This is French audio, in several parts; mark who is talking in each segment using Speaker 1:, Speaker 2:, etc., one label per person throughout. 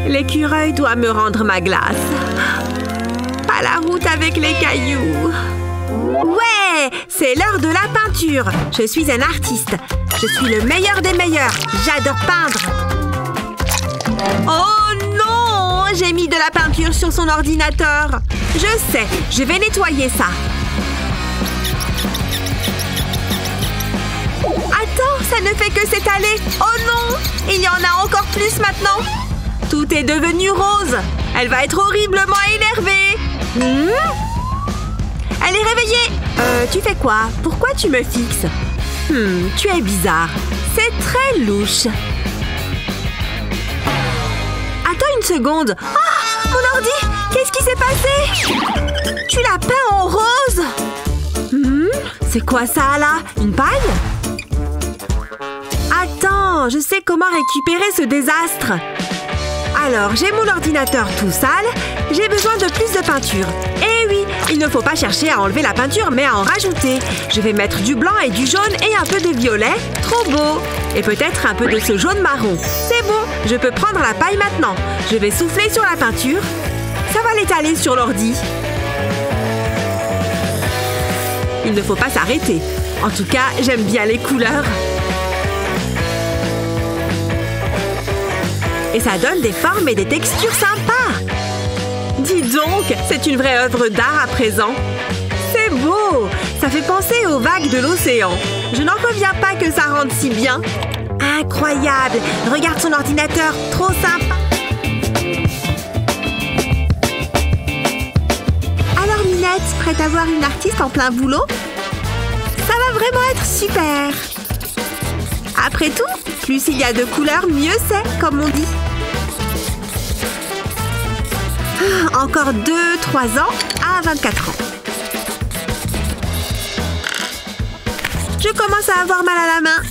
Speaker 1: L'écureuil doit me rendre ma glace. Pas la route avec les cailloux. Ouais, c'est l'heure de la peinture. Je suis un artiste. Je suis le meilleur des meilleurs. J'adore peindre. Oh non! J'ai mis de la peinture sur son ordinateur. Je sais, je vais nettoyer ça. Attends, ça ne fait que s'étaler. Oh non! Il y en a encore plus maintenant. Tout est devenu rose. Elle va être horriblement énervée. Elle est réveillée. Tu fais quoi? Pourquoi tu me fixes? Tu es bizarre. C'est très louche. Attends une seconde. Ah! Mon ordi! Qu'est-ce qui s'est passé? Tu l'as peint en rose? C'est quoi ça là? Une paille? Attends, je sais comment récupérer ce désastre. Alors, j'ai mon ordinateur tout sale. J'ai besoin de plus de peinture. Eh oui, il ne faut pas chercher à enlever la peinture, mais à en rajouter. Je vais mettre du blanc et du jaune et un peu de violet. Trop beau! Et peut-être un peu de ce jaune marron. C'est bon, je peux prendre la paille maintenant. Je vais souffler sur la peinture. Ça va l'étaler sur l'ordi. Il ne faut pas s'arrêter. En tout cas, j'aime bien les couleurs. Et ça donne des formes et des textures sympas. Dis donc, c'est une vraie œuvre d'art à présent. C'est beau! Ça fait penser aux vagues de l'océan. Je n'en reviens pas que ça rende si bien. Incroyable! Regarde son ordinateur, trop sympa. Alors Minette, prête à voir une artiste en plein boulot? Ça va vraiment être super! Après tout, plus il y a de couleurs, mieux c'est, comme on dit. Encore 2-3 ans à 24 ans. Je commence à avoir mal à la main.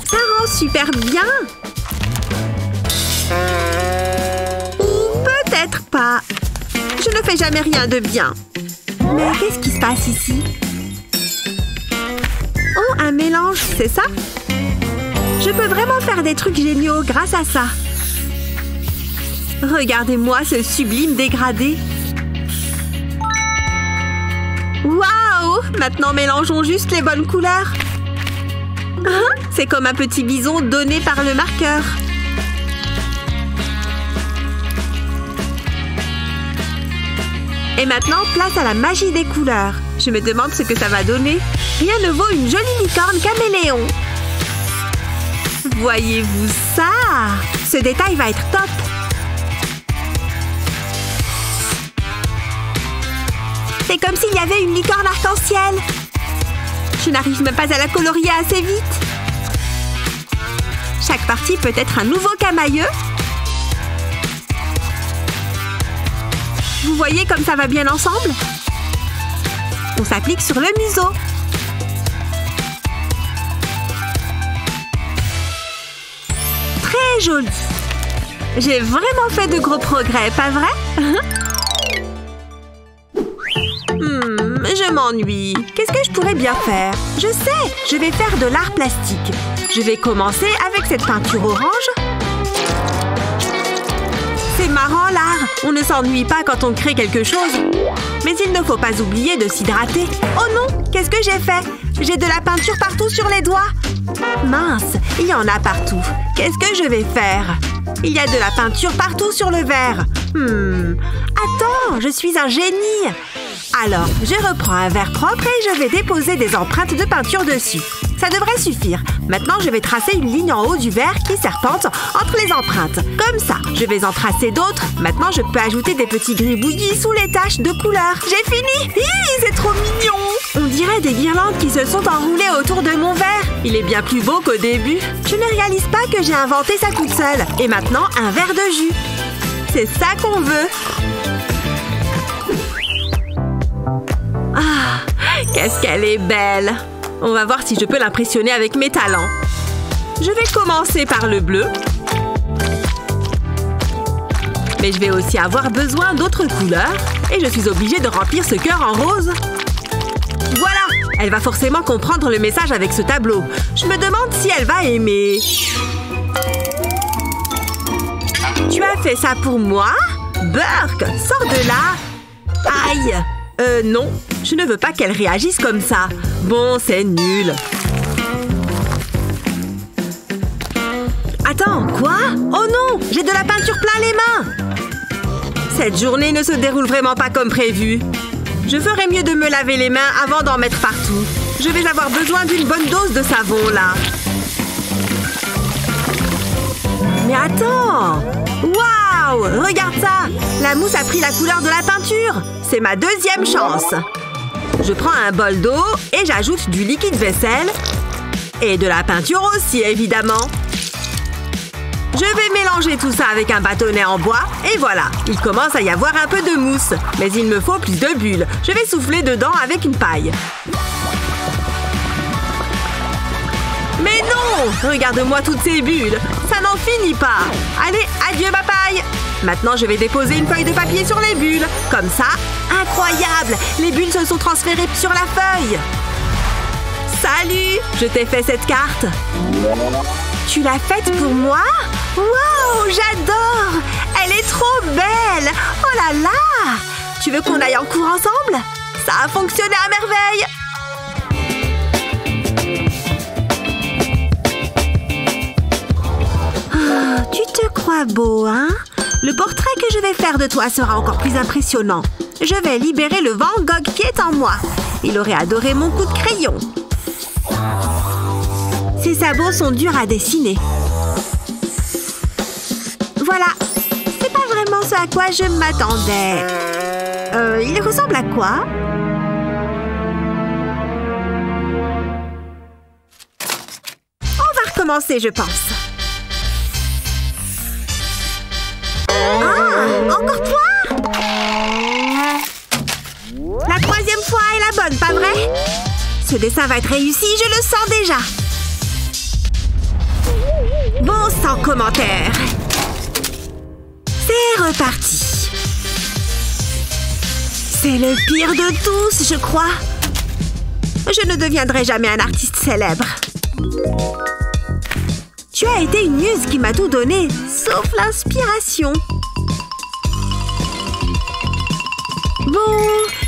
Speaker 1: Ça rend super bien. Ou peut-être pas. Je ne fais jamais rien de bien. Mais qu'est-ce qui se passe ici? Oh, un mélange, c'est ça? Je peux vraiment faire des trucs géniaux grâce à ça. Regardez-moi ce sublime dégradé. Waouh! Maintenant, mélangeons juste les bonnes couleurs. C'est comme un petit bison donné par le marqueur. Et maintenant, place à la magie des couleurs. Je me demande ce que ça va donner. Rien ne vaut une jolie licorne caméléon. Voyez-vous ça? Ce détail va être top. C'est comme s'il y avait une licorne arc-en-ciel. Je n'arrive même pas à la colorier assez vite. Chaque partie peut être un nouveau camailleux. Vous voyez comme ça va bien ensemble? On s'applique sur le museau. Très joli. J'ai vraiment fait de gros progrès, pas vrai? Je m'ennuie. Qu'est-ce que je pourrais bien faire? Je sais, je vais faire de l'art plastique. Je vais commencer avec cette peinture orange. C'est marrant l'art. On ne s'ennuie pas quand on crée quelque chose. Mais il ne faut pas oublier de s'hydrater. Oh non, qu'est-ce que j'ai fait? J'ai de la peinture partout sur les doigts. Mince, il y en a partout. Qu'est-ce que je vais faire? Il y a de la peinture partout sur le verre. Attends, je suis un génie. Alors, je reprends un verre propre et je vais déposer des empreintes de peinture dessus. Ça devrait suffire. Maintenant, je vais tracer une ligne en haut du verre qui serpente entre les empreintes. Comme ça, je vais en tracer d'autres. Maintenant, je peux ajouter des petits gribouillis sous les taches de couleur. J'ai fini! C'est trop mignon! On dirait des guirlandes qui se sont enroulées autour de mon verre. Il est bien plus beau qu'au début. Je ne réalise pas que j'ai inventé ça toute seule. Et maintenant, un verre de jus. C'est ça qu'on veut. Ah, qu'est-ce qu'elle est belle! On va voir si je peux l'impressionner avec mes talents. Je vais commencer par le bleu. Mais je vais aussi avoir besoin d'autres couleurs. Et je suis obligée de remplir ce cœur en rose. Voilà! Elle va forcément comprendre le message avec ce tableau. Je me demande si elle va aimer. fais ça pour moi? Burke, sors de là! Aïe! Non, je ne veux pas qu'elle réagisse comme ça. Bon, c'est nul. Attends, quoi? Oh non! J'ai de la peinture plein les mains! Cette journée ne se déroule vraiment pas comme prévu. Je ferais mieux de me laver les mains avant d'en mettre partout. Je vais avoir besoin d'une bonne dose de savon, là. Mais attends! Waouh! Regarde ça! La mousse a pris la couleur de la peinture! C'est ma deuxième chance! Je prends un bol d'eau et j'ajoute du liquide vaisselle. Et de la peinture aussi, évidemment. Je vais mélanger tout ça avec un bâtonnet en bois. Et voilà! Il commence à y avoir un peu de mousse. Mais il me faut plus de bulles. Je vais souffler dedans avec une paille. Mais non! Regarde-moi toutes ces bulles! Ça n'en finit pas! Allez, adieu ma paille! Maintenant, je vais déposer une feuille de papier sur les bulles. Comme ça, incroyable! Les bulles se sont transférées sur la feuille. Salut! Je t'ai fait cette carte. Tu l'as faite pour moi? Wow! J'adore! Elle est trop belle! Oh là là! Tu veux qu'on aille en cours ensemble? Ça a fonctionné à merveille! Tu te crois beau, hein? Le portrait que je vais faire de toi sera encore plus impressionnant. Je vais libérer le Van Gogh qui est en moi. Il aurait adoré mon coup de crayon. Ses sabots sont durs à dessiner. Voilà. C'est pas vraiment ce à quoi je m'attendais. Il ressemble à quoi? On va recommencer, je pense. Ah! Encore toi? La troisième fois est la bonne, pas vrai? Ce dessin va être réussi, je le sens déjà. Bon, sans commentaire. C'est reparti. C'est le pire de tous, je crois. Je ne deviendrai jamais un artiste célèbre. Tu as été une muse qui m'a tout donné, sauf l'inspiration. Bon,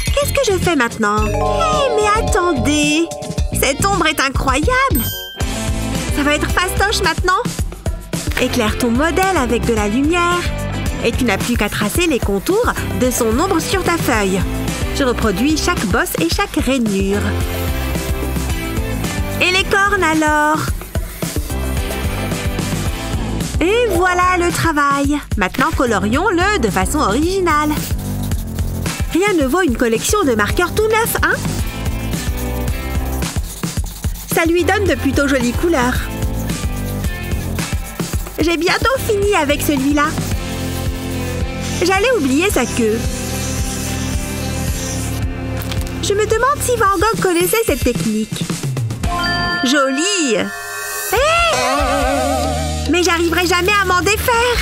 Speaker 1: qu'est-ce que je fais maintenant? Hé, mais attendez! Cette ombre est incroyable! Ça va être fastoche maintenant! Éclaire ton modèle avec de la lumière. Et tu n'as plus qu'à tracer les contours de son ombre sur ta feuille. Je reproduis chaque bosse et chaque rainure. Et les cornes alors? Et voilà le travail. Maintenant, colorions-le de façon originale. Rien ne vaut une collection de marqueurs tout neufs, hein? Ça lui donne de plutôt jolies couleurs. J'ai bientôt fini avec celui-là. J'allais oublier sa queue. Je me demande si Van Gogh connaissait cette technique. Jolie! Hey! Mais j'arriverai jamais à m'en défaire.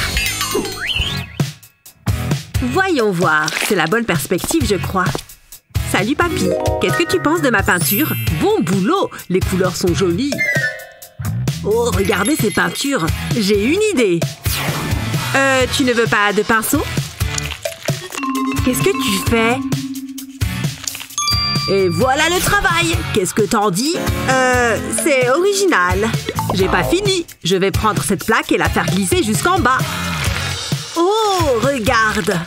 Speaker 1: Voyons voir. C'est la bonne perspective, je crois. Salut, papy. Qu'est-ce que tu penses de ma peinture? Bon boulot. Les couleurs sont jolies. Oh, regardez ces peintures. J'ai une idée. Tu ne veux pas de pinceau? Qu'est-ce que tu fais? Et voilà le travail. Qu'est-ce que t'en dis? C'est original. J'ai pas fini. Je vais prendre cette plaque et la faire glisser jusqu'en bas. Oh, regarde.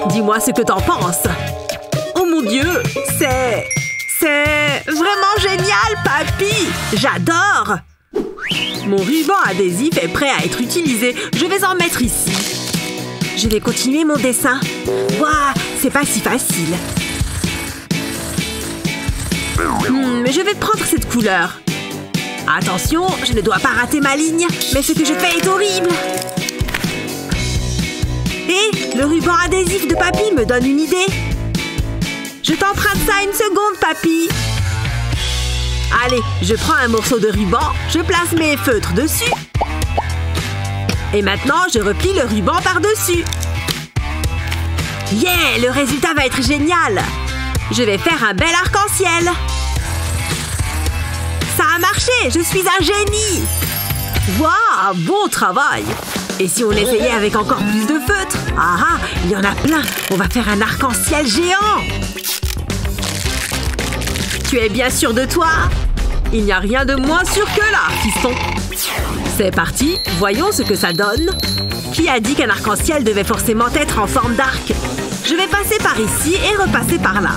Speaker 1: Dis-moi ce que t'en penses. Oh mon Dieu, c'est vraiment génial, papy. J'adore. Mon ruban adhésif est prêt à être utilisé. Je vais en mettre ici. Je vais continuer mon dessin. Waouh, c'est pas si facile. Je vais prendre cette couleur. Attention, je ne dois pas rater ma ligne. Mais ce que je fais est horrible. Et le ruban adhésif de papy me donne une idée. Je t'emprunte ça une seconde, papy. Allez, je prends un morceau de ruban, je place mes feutres dessus. Et maintenant, je replie le ruban par-dessus. Yeah, le résultat va être génial. Je vais faire un bel arc-en-ciel. Ça a marché. marché! Je suis un génie! Waouh! Bon travail! Et si on essayait avec encore plus de feutres? Ah ah! Il y en a plein! On va faire un arc-en-ciel géant! Tu es bien sûr de toi? Il n'y a rien de moins sûr que là, fiston! C'est parti! Voyons ce que ça donne! Qui a dit qu'un arc-en-ciel devait forcément être en forme d'arc? Je vais passer par ici et repasser par là.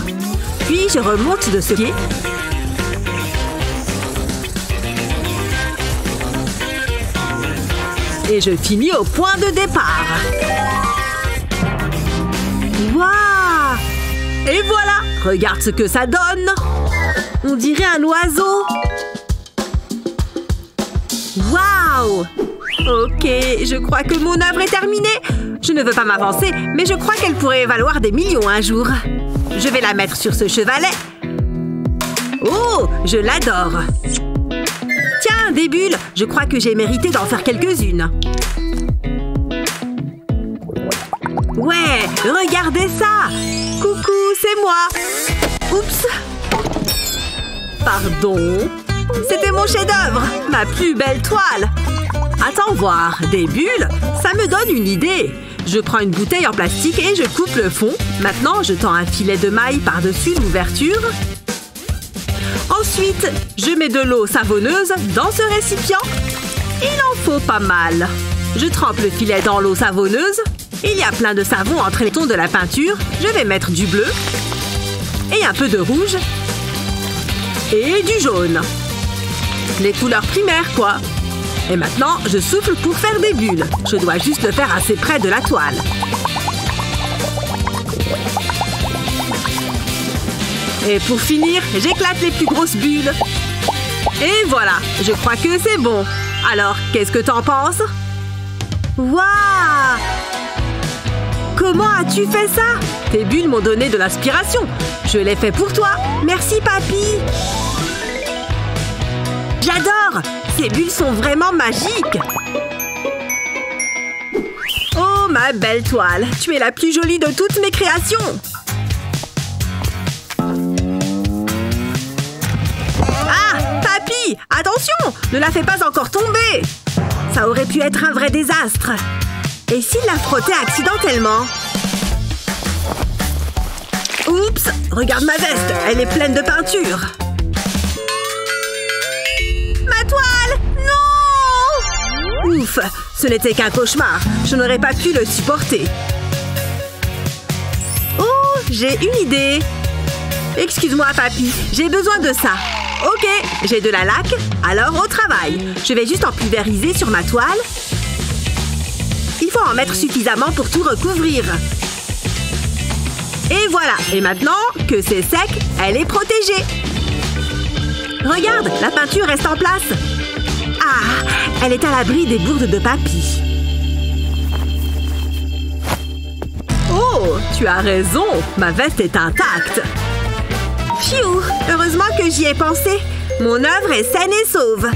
Speaker 1: Puis je remonte de ce pied. Et je finis au point de départ. Waouh! Et voilà! Regarde ce que ça donne! On dirait un oiseau! Waouh! Ok, je crois que mon œuvre est terminée. Je ne veux pas m'avancer, mais je crois qu'elle pourrait valoir des millions un jour. Je vais la mettre sur ce chevalet. Oh, je l'adore. Tiens, des bulles. Je crois que j'ai mérité d'en faire quelques-unes. Ouais, regardez ça. Coucou, c'est moi. Oups. Pardon. C'était mon chef-d'œuvre, ma plus belle toile. Attends voir, des bulles, ça me donne une idée. Je prends une bouteille en plastique et je coupe le fond. Maintenant, je tends un filet de maille par-dessus l'ouverture. Ensuite, je mets de l'eau savonneuse dans ce récipient. Il en faut pas mal. Je trempe le filet dans l'eau savonneuse. Il y a plein de savon entre les tons de la peinture. Je vais mettre du bleu et un peu de rouge et du jaune. Les couleurs primaires, quoi. Et maintenant, je souffle pour faire des bulles. Je dois juste le faire assez près de la toile. Et pour finir, j'éclate les plus grosses bulles. Et voilà, je crois que c'est bon. Alors, qu'est-ce que t'en penses? Waouh! Comment as-tu fait ça? Tes bulles m'ont donné de l'inspiration. Je l'ai fait pour toi. Merci, papy. J'adore! Ces bulles sont vraiment magiques! Oh, ma belle toile! Tu es la plus jolie de toutes mes créations! Ah! Papy! Attention! Ne la fais pas encore tomber! Ça aurait pu être un vrai désastre! Et s'il la frottait accidentellement? Oups! Regarde ma veste! Elle est pleine de peinture! Ma toile! Non! Ouf! Ce n'était qu'un cauchemar. Je n'aurais pas pu le supporter. Oh! J'ai une idée. Excuse-moi, papy. J'ai besoin de ça. Ok, j'ai de la laque. Alors, au travail. Je vais juste en pulvériser sur ma toile. Il faut en mettre suffisamment pour tout recouvrir. Et voilà. Et maintenant que c'est sec, elle est protégée. Regarde, la peinture reste en place. Ah, elle est à l'abri des bourdes de papy. Oh, tu as raison. Ma veste est intacte. Pfiou, heureusement que j'y ai pensé. Mon œuvre est saine et sauve.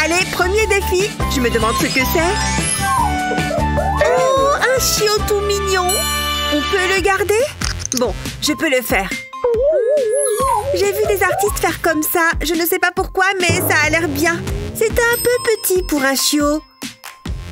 Speaker 1: Allez, premier défi. Je me demande ce que c'est. Oh, un chiot tout mignon. On peut le garder? Bon, je peux le faire. J'ai vu des artistes faire comme ça. Je ne sais pas pourquoi, mais ça a l'air bien. C'est un peu petit pour un chiot.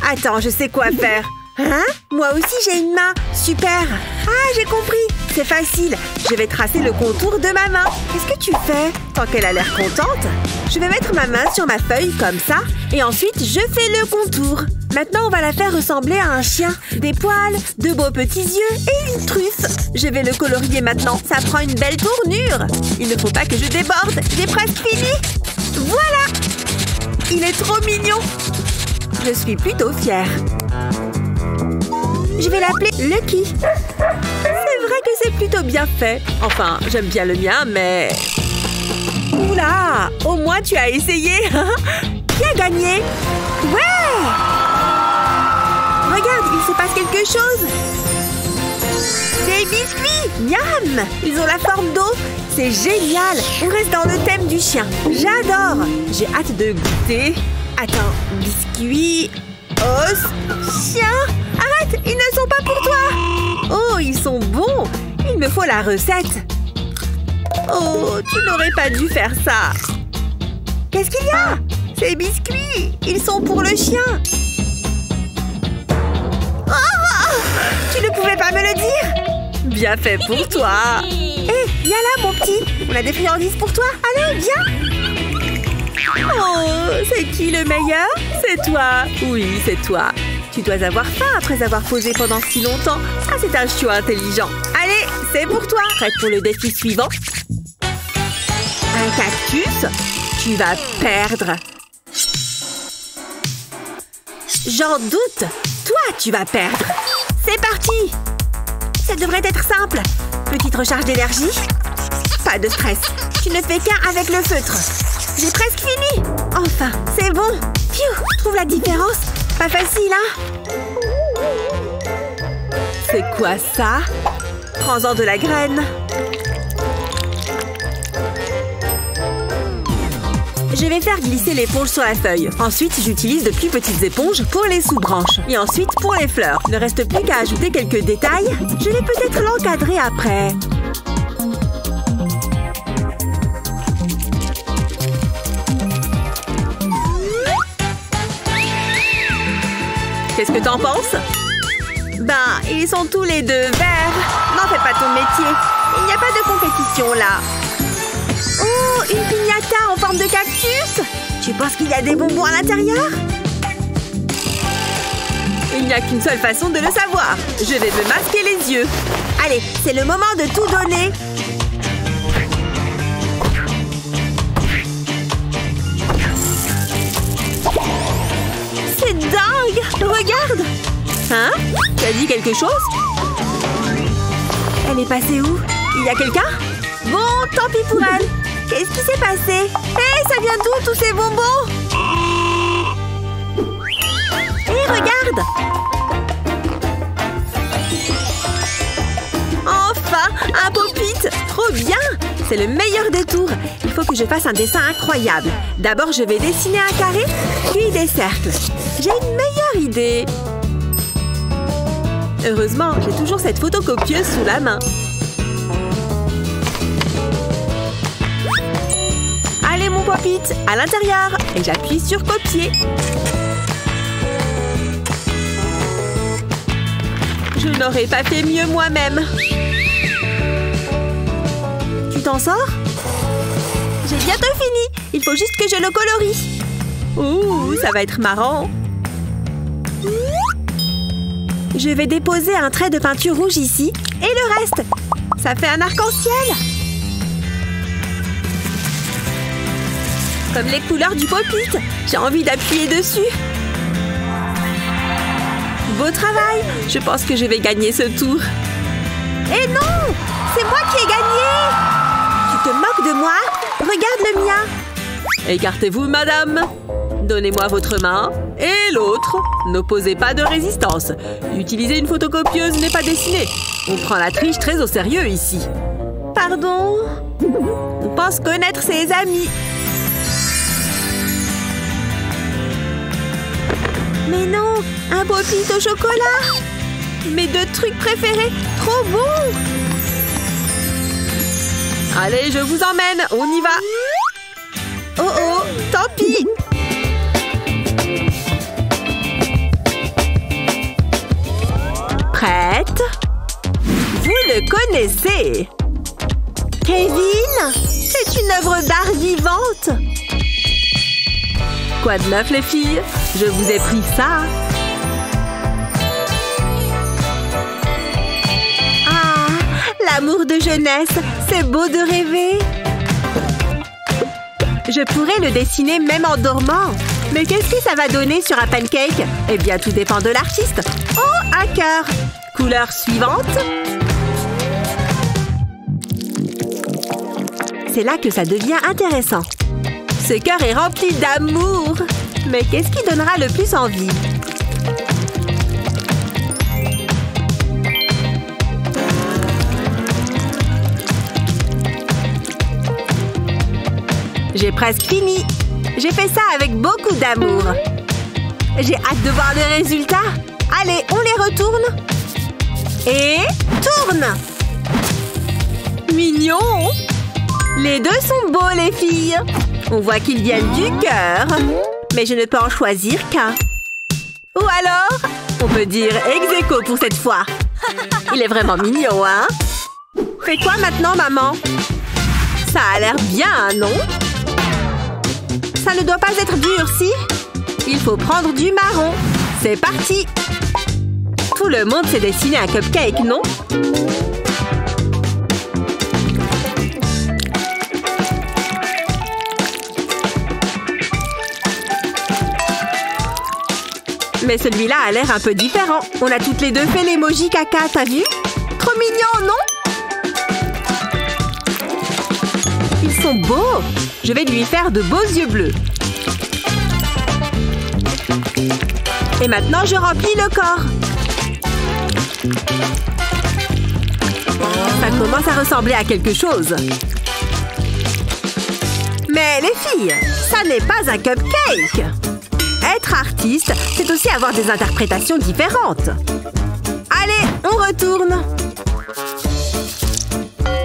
Speaker 1: Attends, je sais quoi faire. Hein? Moi aussi, j'ai une main. Super. Ah, j'ai compris. C'est facile. Je vais tracer le contour de ma main. Qu'est-ce que tu fais? Tant qu'elle a l'air contente. Je vais mettre ma main sur ma feuille comme ça. Et ensuite, je fais le contour. Maintenant, on va la faire ressembler à un chien. Des poils, de beaux petits yeux et une truffe. Je vais le colorier maintenant. Ça prend une belle tournure. Il ne faut pas que je déborde. J'ai presque fini. Voilà. Il est trop mignon. Je suis plutôt fière. Je vais l'appeler Lucky. C'est vrai que c'est plutôt bien fait. Enfin, j'aime bien le mien, mais... Oula! Au moins, tu as essayé. Qui a gagné? Ouais! Regarde, il se passe quelque chose. Des biscuits! Miam! Ils ont la forme d'eau. C'est génial. On reste dans le thème du chien. J'adore. J'ai hâte de goûter. Attends, biscuits, os, chien. Arrête, ils ne sont pas pour toi. Oh, ils sont bons. Il me faut la recette. Oh, tu n'aurais pas dû faire ça. Qu'est-ce qu'il y a? Ces biscuits, ils sont pour le chien. Oh, tu ne pouvais pas me le dire. Bien fait pour toi. Hé, viens là, mon petit. On a des friandises pour toi. Allez, viens. Oh, c'est qui le meilleur? C'est toi. Oui, c'est toi. Tu dois avoir faim après avoir posé pendant si longtemps. Ah, c'est un chiot intelligent. Allez, c'est pour toi. Prête pour le défi suivant? Un cactus? Tu vas perdre. J'en doute. Toi, tu vas perdre. C'est parti. Ça devrait être simple. Petite recharge d'énergie. Pas de stress. Tu ne fais qu'un avec le feutre. J'ai presque fini. Enfin, c'est bon. Pfiou, trouve la différence. Pas facile, hein? C'est quoi ça? Prends-en de la graine. Je vais faire glisser l'éponge sur la feuille. Ensuite, j'utilise de plus petites éponges pour les sous-branches. Et ensuite, pour les fleurs. Il ne reste plus qu'à ajouter quelques détails. Je vais peut-être l'encadrer après. Qu'est-ce que t'en penses? Ben, ils sont tous les deux verts. N'en fais pas ton métier. Il n'y a pas de compétition là. Oh, une piñata en forme de cactus! Tu penses qu'il y a des bonbons à l'intérieur? Il n'y a qu'une seule façon de le savoir. Je vais me masquer les yeux. Allez, c'est le moment de tout donner. C'est dingue! Regarde! Hein? Tu as dit quelque chose? Elle est passée où? Il y a quelqu'un? Bon, tant pis pour elle. Qu'est-ce qui s'est passé? Hé, ça vient d'où tous ces bonbons? Hé, regarde! Enfin, un pop-it! Trop bien! C'est le meilleur des tours. Il faut que je fasse un dessin incroyable. D'abord, je vais dessiner un carré, puis des cercles. J'ai une meilleure idée. Heureusement, j'ai toujours cette photocopieuse sous la main. Allez, mon pop-it, à l'intérieur. Et j'appuie sur copier. Je n'aurais pas fait mieux moi-même. Tu t'en sors? J'ai bientôt fini. Il faut juste que je le colorie. Ouh, ça va être marrant. Je vais déposer un trait de peinture rouge ici. Et le reste. Ça fait un arc-en-ciel. Comme les couleurs du pop-it. J'ai envie d'appuyer dessus. Beau travail. Je pense que je vais gagner ce tour. Eh non! C'est moi qui ai gagné! Tu te moques de moi? Regarde le mien. Écartez-vous, madame. Donnez-moi votre main. Et l'autre. N'opposez pas de résistance. Utiliser une photocopieuse n'est pas dessiné. On prend la triche très au sérieux ici. Pardon? On pense connaître ses amis. Mais non, un pop-it au chocolat. Mes deux trucs préférés, trop bon. Allez, je vous emmène, on y va. Oh oh, tant pis. Prête? Vous le connaissez. Kevin, c'est une œuvre d'art vivante. Quoi de neuf, les filles? Je vous ai pris ça. Ah, l'amour de jeunesse, c'est beau de rêver. Je pourrais le dessiner même en dormant. Mais qu'est-ce que ça va donner sur un pancake? Eh bien, tout dépend de l'artiste. Oh, un cœur. Couleur suivante. C'est là que ça devient intéressant. Ce cœur est rempli d'amour. Mais qu'est-ce qui donnera le plus envie? J'ai presque fini. J'ai fait ça avec beaucoup d'amour. J'ai hâte de voir le résultat. Allez, on les retourne. Et tourne. Mignon. Les deux sont beaux, les filles. On voit qu'ils viennent du cœur. Mais je ne peux en choisir qu'un. Ou alors, on peut dire ex aequo pour cette fois. Il est vraiment mignon, hein? Fais quoi maintenant, maman? Ça a l'air bien, non? Ça ne doit pas être dur, si? Il faut prendre du marron. C'est parti! Tout le monde s'est dessiné un cupcake, non? Mais celui-là a l'air un peu différent. On a toutes les deux fait l'emoji caca, t'as vu? Trop mignon, non? Ils sont beaux! Je vais lui faire de beaux yeux bleus. Et maintenant, je remplis le corps. Ça commence à ressembler à quelque chose. Mais les filles, ça n'est pas un cupcake! Être artiste, c'est aussi avoir des interprétations différentes. Allez, on retourne.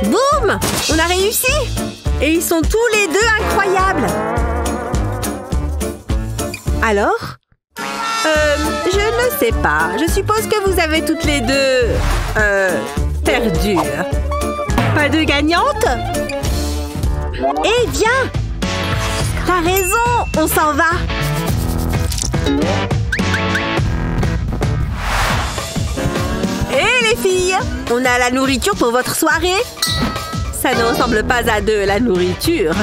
Speaker 1: Boum! On a réussi! Et ils sont tous les deux incroyables. Alors? Je ne sais pas. Je suppose que vous avez toutes les deux... perdu. Pas de gagnante? Eh bien! T'as raison! On s'en va! Hé les filles! On a la nourriture pour votre soirée? Ça ne ressemble pas à de la nourriture.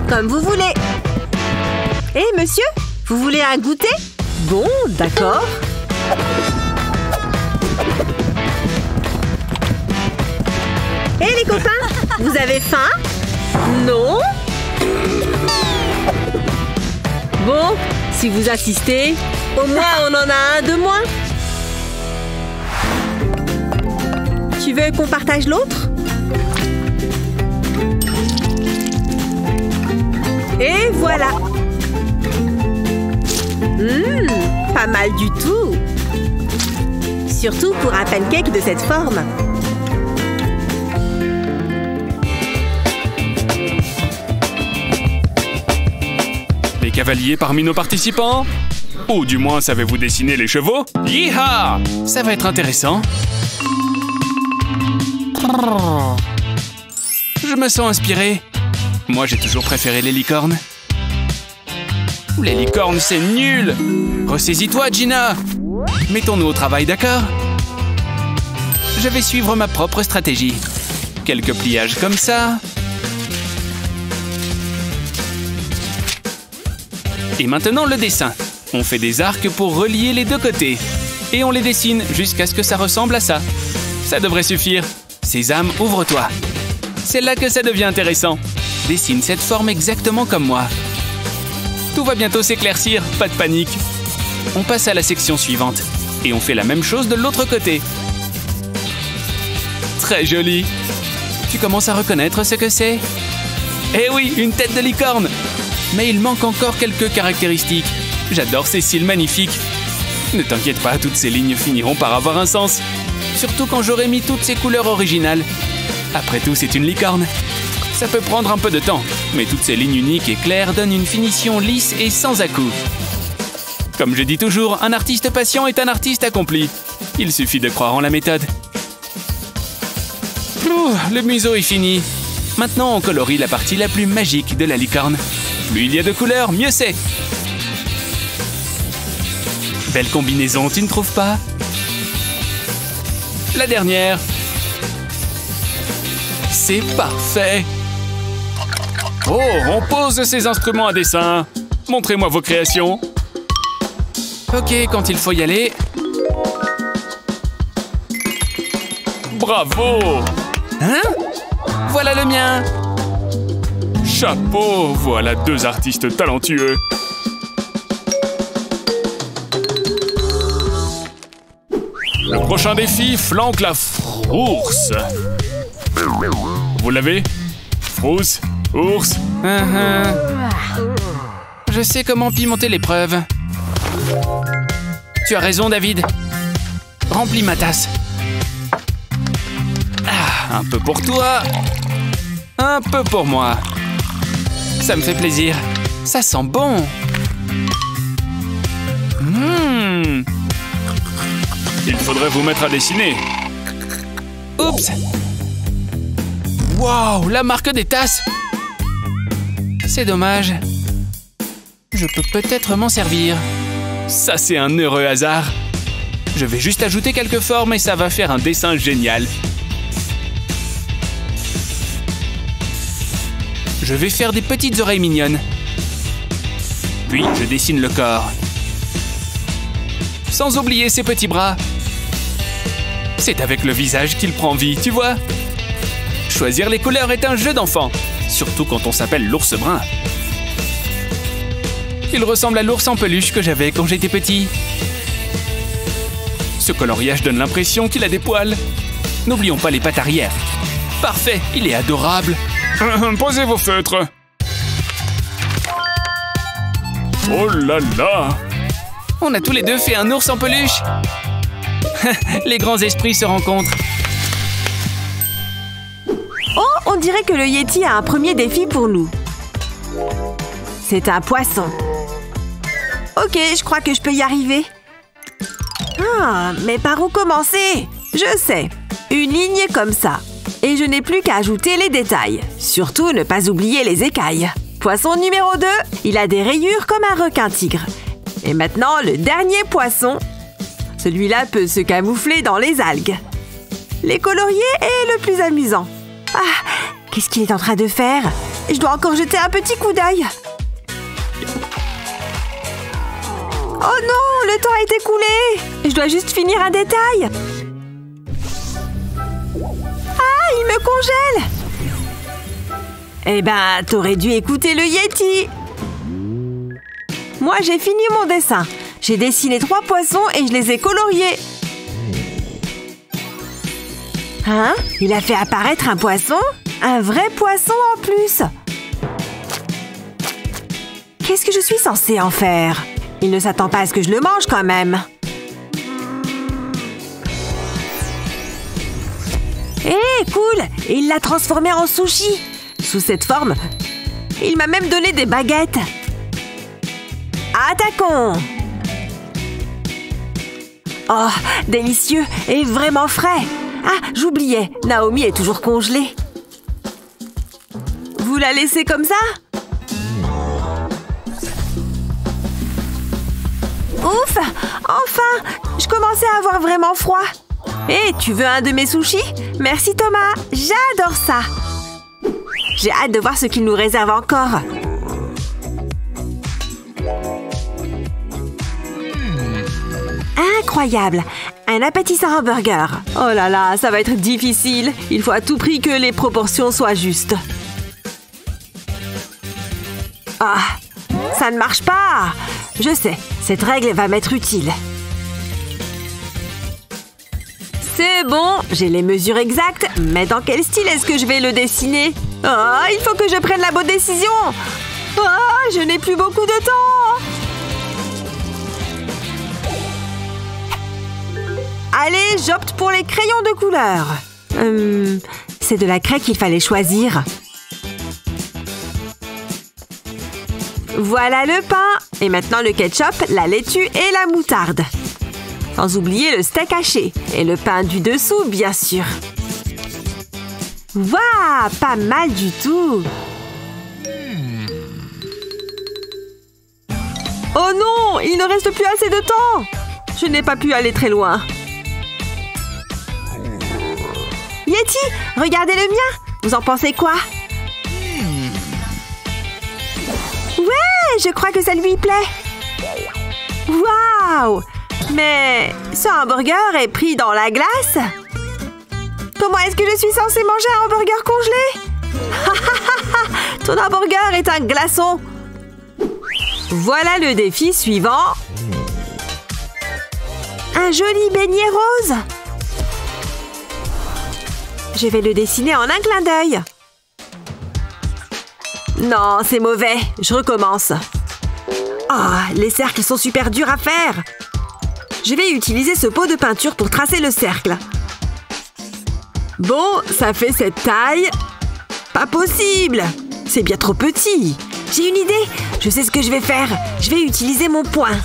Speaker 1: Comme vous voulez. Hé monsieur, vous voulez un goûter? Bon, d'accord. Hé les copains, vous avez faim? Non? Bon, si vous insistez, au moins on en a un de moins. Tu veux qu'on partage l'autre? Et voilà. Pas mal du tout. Surtout pour un pancake de cette forme.
Speaker 2: Les cavaliers parmi nos participants? Ou du moins, savez-vous dessiner les chevaux? Yeeha! Ça va être intéressant. Je me sens inspiré. Moi, j'ai toujours préféré les licornes. Les licornes, c'est nul! Ressaisis-toi, Gina! Mettons-nous au travail, d'accord? Je vais suivre ma propre stratégie. Quelques pliages comme ça. Et maintenant, le dessin. On fait des arcs pour relier les deux côtés. Et on les dessine jusqu'à ce que ça ressemble à ça. Ça devrait suffire. Sésame, ouvre-toi. C'est là que ça devient intéressant. Dessine cette forme exactement comme moi. Tout va bientôt s'éclaircir, pas de panique. On passe à la section suivante. Et on fait la même chose de l'autre côté. Très joli. Tu commences à reconnaître ce que c'est? Eh oui, une tête de licorne! Mais il manque encore quelques caractéristiques. J'adore ces cils magnifiques. Ne t'inquiète pas, toutes ces lignes finiront par avoir un sens. Surtout quand j'aurai mis toutes ces couleurs originales. Après tout, c'est une licorne. Ça peut prendre un peu de temps, mais toutes ces lignes uniques et claires donnent une finition lisse et sans à-coups. Comme je dis toujours, un artiste patient est un artiste accompli. Il suffit de croire en la méthode. Ouh, le museau est fini. Maintenant, on colorie la partie la plus magique de la licorne. Plus il y a de couleurs, mieux c'est. Belle combinaison, tu ne trouves pas? La dernière. C'est parfait. Oh, on pose ces instruments à dessin. Montrez-moi vos créations. Ok, quand il faut y aller. Bravo! Hein? Voilà le mien. Chapeau, voilà deux artistes talentueux. Le prochain défi flanque la frousse. Vous l'avez? Frousse, ours. Je sais comment pimenter l'épreuve. Tu as raison, David. Remplis ma tasse. Un peu pour toi. Un peu pour moi. Ça me fait plaisir. Ça sent bon. Il faudrait vous mettre à dessiner. Oups. Waouh, la marque des tasses. C'est dommage. Je peux peut-être m'en servir. Ça, c'est un heureux hasard. Je vais juste ajouter quelques formes et ça va faire un dessin génial. Je vais faire des petites oreilles mignonnes. Puis, je dessine le corps. Sans oublier ses petits bras. C'est avec le visage qu'il prend vie, tu vois. Choisir les couleurs est un jeu d'enfant. Surtout quand on s'appelle l'ours brun. Il ressemble à l'ours en peluche que j'avais quand j'étais petit. Ce coloriage donne l'impression qu'il a des poils. N'oublions pas les pattes arrière. Parfait, il est adorable. Posez vos feutres. Oh là là! On a tous les deux fait un ours en peluche. Les grands esprits se rencontrent.
Speaker 1: Oh, on dirait que le Yeti a un premier défi pour nous. C'est un poisson. Ok, je crois que je peux y arriver. Ah, mais par où commencer? Je sais. Une ligne comme ça. Et je n'ai plus qu'à ajouter les détails. Surtout ne pas oublier les écailles. Poisson numéro 2, il a des rayures comme un requin-tigre. Et maintenant, le dernier poisson. Celui-là peut se camoufler dans les algues. Les colorier est le plus amusant. Ah, qu'est-ce qu'il est en train de faire? Je dois encore jeter un petit coup d'œil. Oh non, le temps est écoulé. Je dois juste finir un détail. Ah, il me congèle. Eh ben, t'aurais dû écouter le Yeti. Moi, j'ai fini mon dessin. J'ai dessiné 3 poissons et je les ai coloriés. Hein? Il a fait apparaître un poisson? Un vrai poisson en plus. Qu'est-ce que je suis censée en faire? Il ne s'attend pas à ce que je le mange quand même. Hé, cool! Il l'a transformé en sushi. Sous cette forme, il m'a même donné des baguettes. Attaquons! Oh, délicieux et vraiment frais. Ah, j'oubliais, Naomi est toujours congelée. Vous la laissez comme ça? Ouf! Enfin! Je commençais à avoir vraiment froid. Hé, tu veux un de mes sushis? Merci Thomas, j'adore ça. J'ai hâte de voir ce qu'il nous réserve encore. Incroyable! Un appétissant hamburger. Oh là là, ça va être difficile. Il faut à tout prix que les proportions soient justes. Ah, ça ne marche pas! Je sais, cette règle va m'être utile. C'est bon, j'ai les mesures exactes, mais dans quel style est-ce que je vais le dessiner? Oh, il faut que je prenne la bonne décision! Oh, je n'ai plus beaucoup de temps! Allez, j'opte pour les crayons de couleur. C'est de la craie qu'il fallait choisir. Voilà le pain. Et maintenant le ketchup, la laitue et la moutarde. Sans oublier le steak haché. Et le pain du dessous, bien sûr. Waouh, pas mal du tout. Oh non, il ne reste plus assez de temps. Je n'ai pas pu aller très loin. Yeti, regardez le mien. Vous en pensez quoi? Ouais, je crois que ça lui plaît. Waouh! Mais ce hamburger est pris dans la glace? Comment est-ce que je suis censée manger un hamburger congelé? Ton hamburger est un glaçon. Voilà le défi suivant. Un joli beignet rose. Je vais le dessiner en un clin d'œil. Non, c'est mauvais. Je recommence. Ah, les cercles sont super durs à faire. Je vais utiliser ce pot de peinture pour tracer le cercle. Bon, ça fait cette taille. Pas possible! C'est bien trop petit. J'ai une idée. Je sais ce que je vais faire. Je vais utiliser mon poing.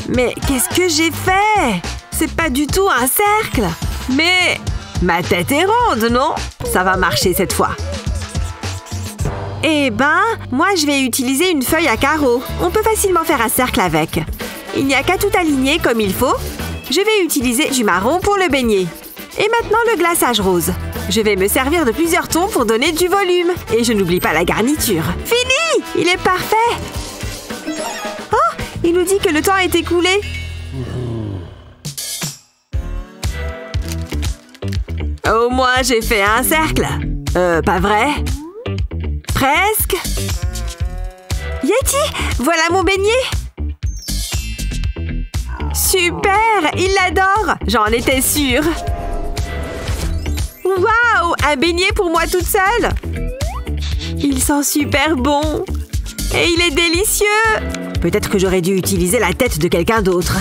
Speaker 1: Mais qu'est-ce que j'ai fait? C'est pas du tout un cercle. Mais ma tête est ronde, non? Ça va marcher cette fois. Eh ben, moi je vais utiliser une feuille à carreaux. On peut facilement faire un cercle avec. Il n'y a qu'à tout aligner comme il faut. Je vais utiliser du marron pour le beignet. Et maintenant le glaçage rose. Je vais me servir de plusieurs tons pour donner du volume. Et je n'oublie pas la garniture. Fini! Il est parfait! Oh! Il nous dit que le temps est écoulé. Au moins j'ai fait un cercle. Pas vrai? Presque. Yeti! Voilà mon beignet! Super! Il l'adore! J'en étais sûre! Waouh! Un beignet pour moi toute seule! Il sent super bon! Et il est délicieux! Peut-être que j'aurais dû utiliser la tête de quelqu'un d'autre.